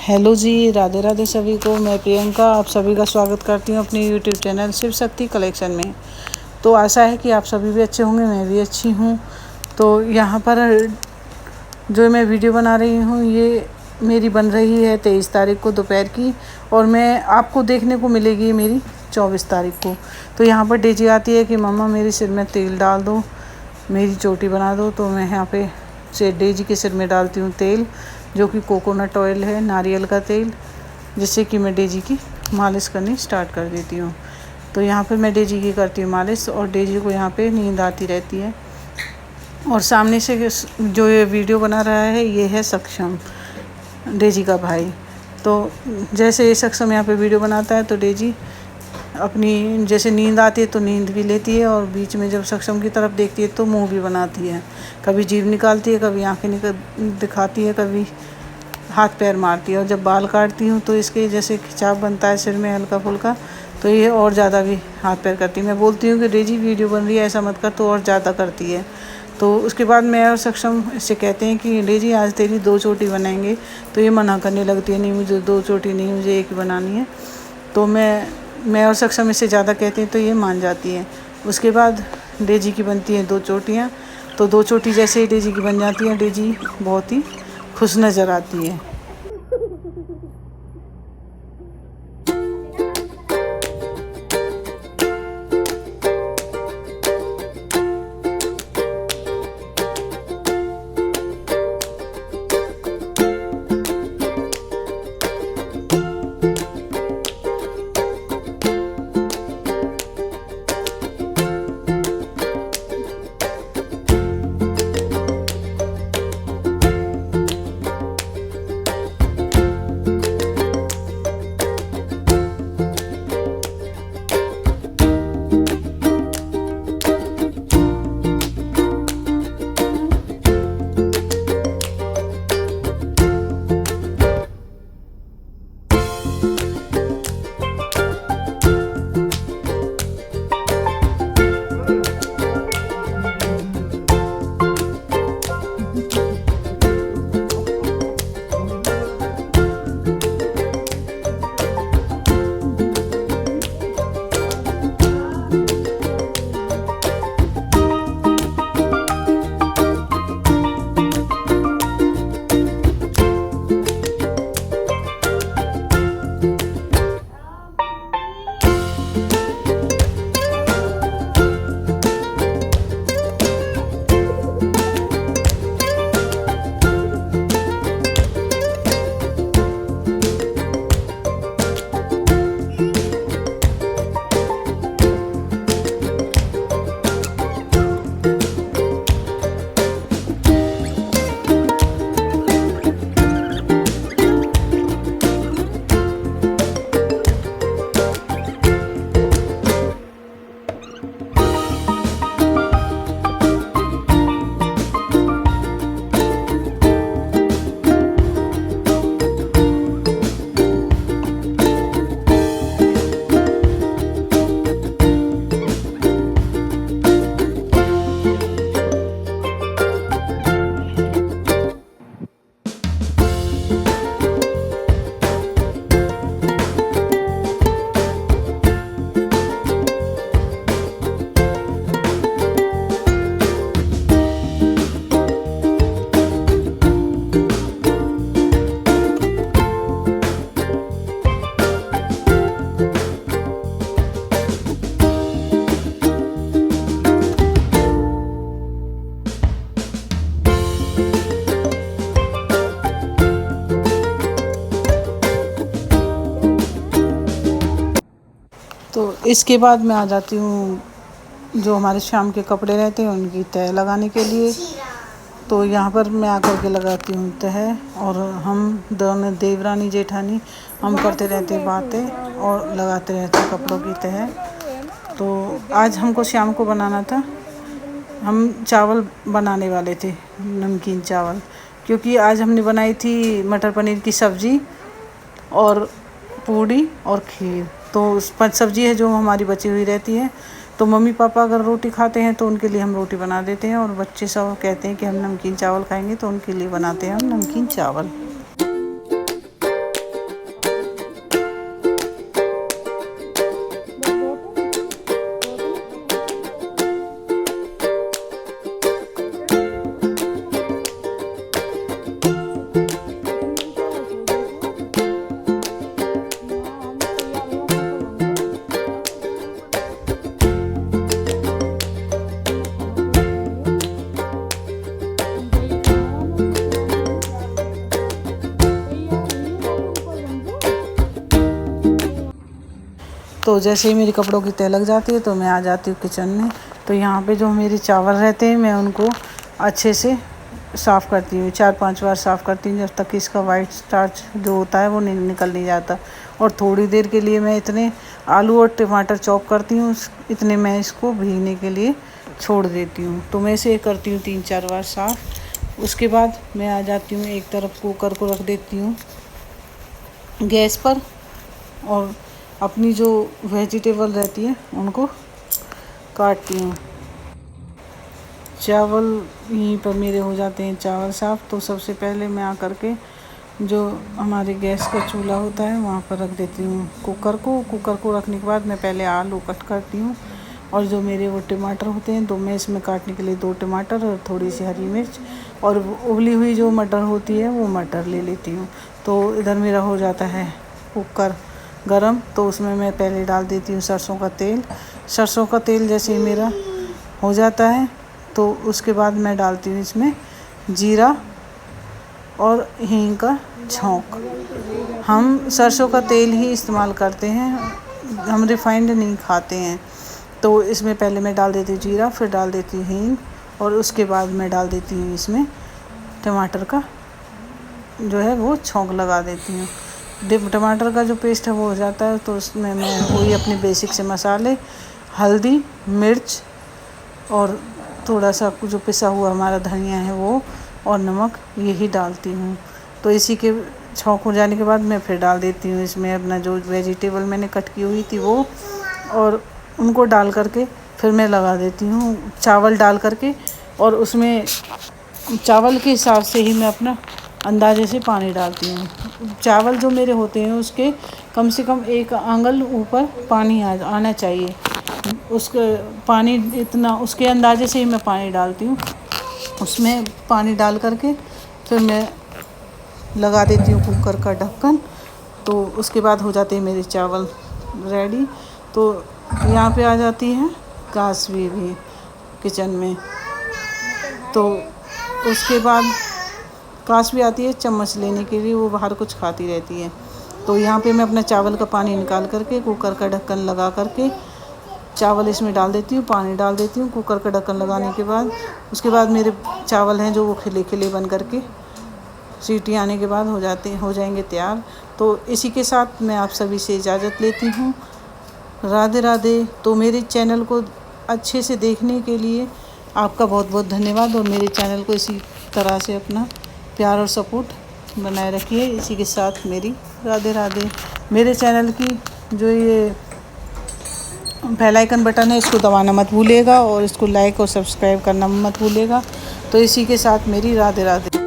Hello जी, राधे राधे सभी को। मैं प्रियंका आप सभी का स्वागत करती हूँ अपने YouTube channel Shiv Shakti collection में। तो आशा है कि आप सभी भी अच्छे होंगे, मैं भी अच्छी हूँ। तो यहाँ पर जो मैं वीडियो बना रही हूँ ये मेरी बन रही है 23 तारीख को दोपहर की, और मैं आपको देखने को मिलेगी मेरी 24 तारीख को। तो यहाँ पर डेजी आती है कि मम्मा मेरे सिर में तेल डाल दो, मेरी चोटी बना दो। तो मैं यहाँ पे से डेजी के सिर में डालती हूँ तेल, जो कि कोकोनट ऑयल है, नारियल का तेल, जिससे कि मैं डेजी की मालिश करनी स्टार्ट कर देती हूँ। तो यहाँ पे मैं डेजी की करती हूँ मालिश, और डेजी को यहाँ पे नींद आती रहती है। और सामने से जो ये वीडियो बना रहा है ये है सक्षम, डेजी का भाई। तो जैसे ये सक्षम यहाँ पे वीडियो बनाता है तो डेजी अपनी जैसे नींद आती है तो नींद भी लेती है, और बीच में जब सक्षम की तरफ देखती है तो मुंह भी बनाती है, कभी जीभ निकालती है, कभी आंखें दिखाती है, कभी हाथ पैर मारती है। और जब बाल काटती हूँ तो इसके जैसे खिंचाव बनता है सिर में हल्का फुल्का, तो ये और ज़्यादा भी हाथ पैर करती है। मैं बोलती हूँ कि डेजी वीडियो बन रही है ऐसा मत कर, तो और ज़्यादा करती है। तो उसके बाद मैं और सक्षम इससे कहते हैं कि डेजी आज तेरी 2 चोटी बनाएंगे, तो ये मना करने लगती है, नहीं मुझे 2 चोटी नहीं, मुझे एक ही बनानी है। तो मैं और सक्षम इससे ज़्यादा कहते हैं तो ये मान जाती है। उसके बाद डेजी की बनती हैं 2 चोटियाँ। तो 2 चोटी जैसे ही डेजी की बन जाती है, डेजी बहुत ही खुश नज़र आती है। तो इसके बाद मैं आ जाती हूँ जो हमारे शाम के कपड़े रहते हैं उनकी तह लगाने के लिए। तो यहाँ पर मैं आकर के लगाती हूँ तह, और हम दोनों देवरानी जेठानी हम करते रहते हैं बातें और लगाते रहते हैं कपड़ों की तह। तो आज हमको शाम को बनाना था, हम चावल बनाने वाले थे, नमकीन चावल, क्योंकि आज हमने बनाई थी मटर पनीर की सब्ज़ी और पूड़ी और खीर। तो सब्ज़ी है जो हमारी बची हुई रहती है। तो मम्मी पापा अगर रोटी खाते हैं तो उनके लिए हम रोटी बना देते हैं, और बच्चे सब कहते हैं कि हम नमकीन चावल खाएंगे तो उनके लिए बनाते हैं हम नमकीन चावल। तो जैसे ही मेरे कपड़ों की तह लग जाती है तो मैं आ जाती हूँ किचन में। तो यहाँ पे जो मेरे चावल रहते हैं मैं उनको अच्छे से साफ़ करती हूँ, 4-5 बार साफ़ करती हूँ, जब तक कि इसका वाइट स्टार्च जो होता है वो निकल नहीं जाता। और थोड़ी देर के लिए मैं इतने आलू और टमाटर चॉप करती हूँ, इतने मैं इसको भीगने के लिए छोड़ देती हूँ। तो मैं इसे करती हूँ 3-4 बार साफ़। उसके बाद मैं आ जाती हूँ एक तरफ कुकर को रख देती हूँ गैस पर, और अपनी जो वेजिटेबल रहती है उनको काटती हूँ। चावल यहीं पर मेरे हो जाते हैं चावल साफ़। तो सबसे पहले मैं आकर के जो हमारे गैस का चूल्हा होता है वहाँ पर रख देती हूँ कुकर को रखने के बाद मैं पहले आलू कट करती हूँ, और जो मेरे वो टमाटर होते हैं तो मैं इसमें काटने के लिए 2 टमाटर और थोड़ी सी हरी मिर्च और उबली हुई जो मटर होती है वो मटर ले लेती हूँ। तो इधर मेरा हो जाता है कुकर गरम, तो उसमें मैं पहले डाल देती हूँ सरसों का तेल। सरसों का तेल जैसे ही मेरा हो जाता है तो उसके बाद मैं डालती हूँ इसमें जीरा और हींग का छौंक। हम सरसों का तेल ही इस्तेमाल करते हैं, हम रिफाइंड नहीं खाते हैं। तो इसमें पहले मैं डाल देती हूँ जीरा, फिर डाल देती हूँ हींग, और उसके बाद मैं डाल देती हूँ इसमें टमाटर का जो है वो छौंक लगा देती हूँ। टमाटर का जो पेस्ट है वो हो जाता है तो उसमें मैं वही अपने बेसिक से मसाले, हल्दी, मिर्च और थोड़ा सा जो पिसा हुआ हमारा धनिया है वो, और नमक, यही डालती हूँ। तो इसी के छौंक हो जाने के बाद मैं फिर डाल देती हूँ इसमें अपना जो वेजिटेबल मैंने कट की हुई थी वो, और उनको डाल करके फिर मैं लगा देती हूँ चावल डाल करके। और उसमें चावल के हिसाब से ही मैं अपना अंदाजे से पानी डालती हूँ। चावल जो मेरे होते हैं उसके कम से कम 1 आंगल ऊपर पानी आना चाहिए, उसके पानी इतना उसके अंदाजे से ही मैं पानी डालती हूँ। उसमें पानी डाल करके फिर मैं लगा देती हूँ कुकर का ढक्कन। तो उसके बाद हो जाते हैं मेरे चावल रेडी। तो यहाँ पे आ जाती है काशवी भी किचन में। तो उसके बाद काशवी आती है चम्मच लेने के लिए, वो बाहर कुछ खाती रहती है। तो यहाँ पे मैं अपना चावल का पानी निकाल करके कुकर का ढक्कन लगा करके चावल इसमें डाल देती हूँ, पानी डाल देती हूँ कुकर का ढक्कन लगाने के बाद। उसके बाद मेरे चावल हैं जो वो खिले खिले बन करके सीटी आने के बाद हो जाएंगे तैयार। तो इसी के साथ मैं आप सभी से इजाज़त लेती हूँ। राधे राधे। तो मेरे चैनल को अच्छे से देखने के लिए आपका बहुत बहुत धन्यवाद, और मेरे चैनल को इसी तरह से अपना प्यार और सपोर्ट बनाए रखिए। इसी के साथ मेरी राधे राधे। मेरे चैनल की जो ये बेल आइकन बटन है इसको दबाना मत भूलिएगा, और इसको लाइक और सब्सक्राइब करना मत भूलिएगा। तो इसी के साथ मेरी राधे राधे।